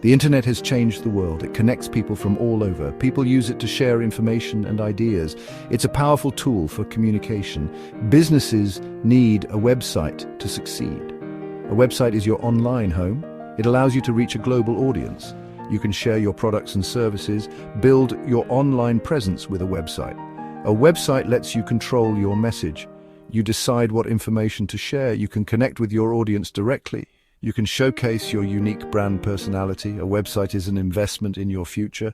The internet has changed the world. It connects people from all over. People use it to share information and ideas. It's a powerful tool for communication. Businesses need a website to succeed. A website is your online home. It allows you to reach a global audience. You can share your products and services, build your online presence with a website. A website lets you control your message. You decide what information to share. You can connect with your audience directly. You can showcase your unique brand personality. A website is an investment in your future.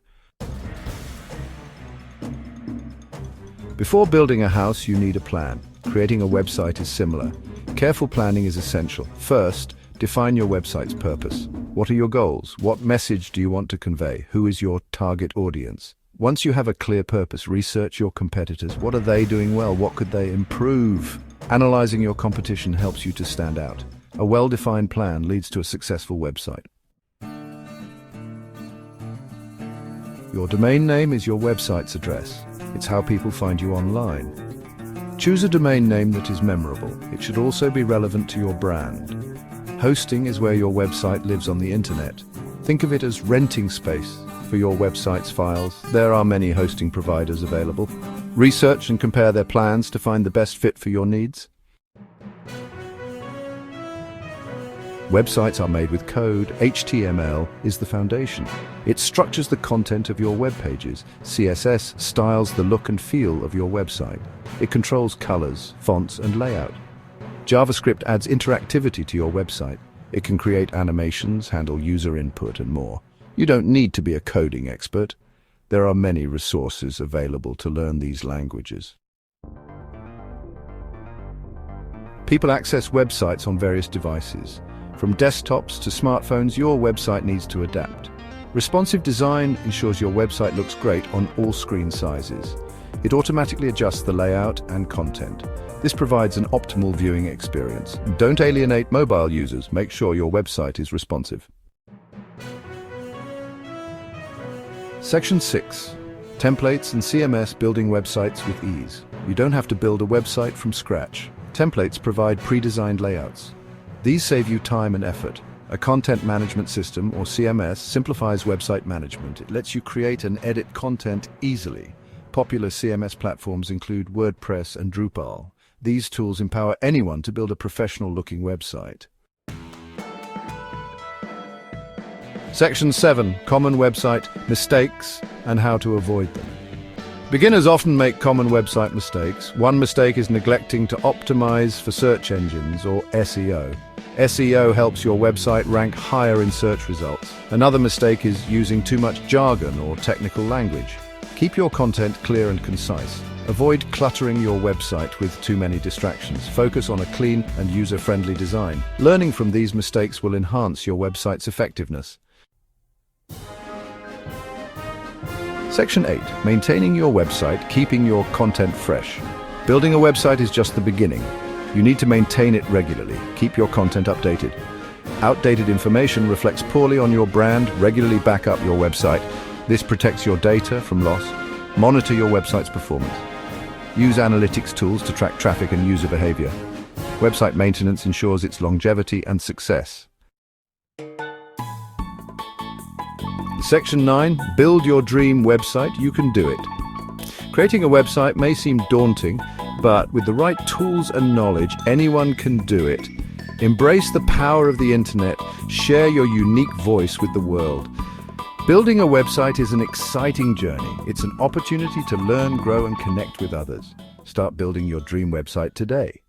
Before building a house, you need a plan. Creating a website is similar. Careful planning is essential. First, define your website's purpose. What are your goals? What message do you want to convey? Who is your target audience? Once you have a clear purpose, research your competitors. What are they doing well? What could they improve? Analyzing your competition helps you to stand out. A well-defined plan leads to a successful website. Your domain name is your website's address. It's how people find you online. Choose a domain name that is memorable. It should also be relevant to your brand. Hosting is where your website lives on the internet. Think of it as renting space for your website's files. There are many hosting providers available. Research and compare their plans to find the best fit for your needs. Websites are made with code. HTML is the foundation. It structures the content of your web pages. CSS styles the look and feel of your website. It controls colors, fonts, and layout. JavaScript adds interactivity to your website. It can create animations, handle user input, and more. You don't need to be a coding expert. There are many resources available to learn these languages. People access websites on various devices. From desktops to smartphones, your website needs to adapt. Responsive design ensures your website looks great on all screen sizes. It automatically adjusts the layout and content. This provides an optimal viewing experience. Don't alienate mobile users. Make sure your website is responsive. Section 6. Templates and CMS building websites with ease. You don't have to build a website from scratch. Templates provide pre-designed layouts. These save you time and effort. A content management system, or CMS, simplifies website management. It lets you create and edit content easily. Popular CMS platforms include WordPress and Drupal. These tools empower anyone to build a professional-looking website. Section 7. Common website mistakes and how to avoid them. Beginners often make common website mistakes. One mistake is neglecting to optimize for search engines, or SEO. SEO helps your website rank higher in search results. Another mistake is using too much jargon or technical language. Keep your content clear and concise. Avoid cluttering your website with too many distractions. Focus on a clean and user-friendly design. Learning from these mistakes will enhance your website's effectiveness. Section 8. Maintaining your website, keeping your content fresh. Building a website is just the beginning. You need to maintain it regularly. Keep your content updated. Outdated information reflects poorly on your brand. Regularly back up your website. This protects your data from loss. Monitor your website's performance. Use analytics tools to track traffic and user behavior. Website maintenance ensures its longevity and success. Section 9. Build your dream website. You can do it. Creating a website may seem daunting, but with the right tools and knowledge, anyone can do it. Embrace the power of the internet. Share your unique voice with the world. Building a website is an exciting journey. It's an opportunity to learn, grow, and connect with others. Start building your dream website today.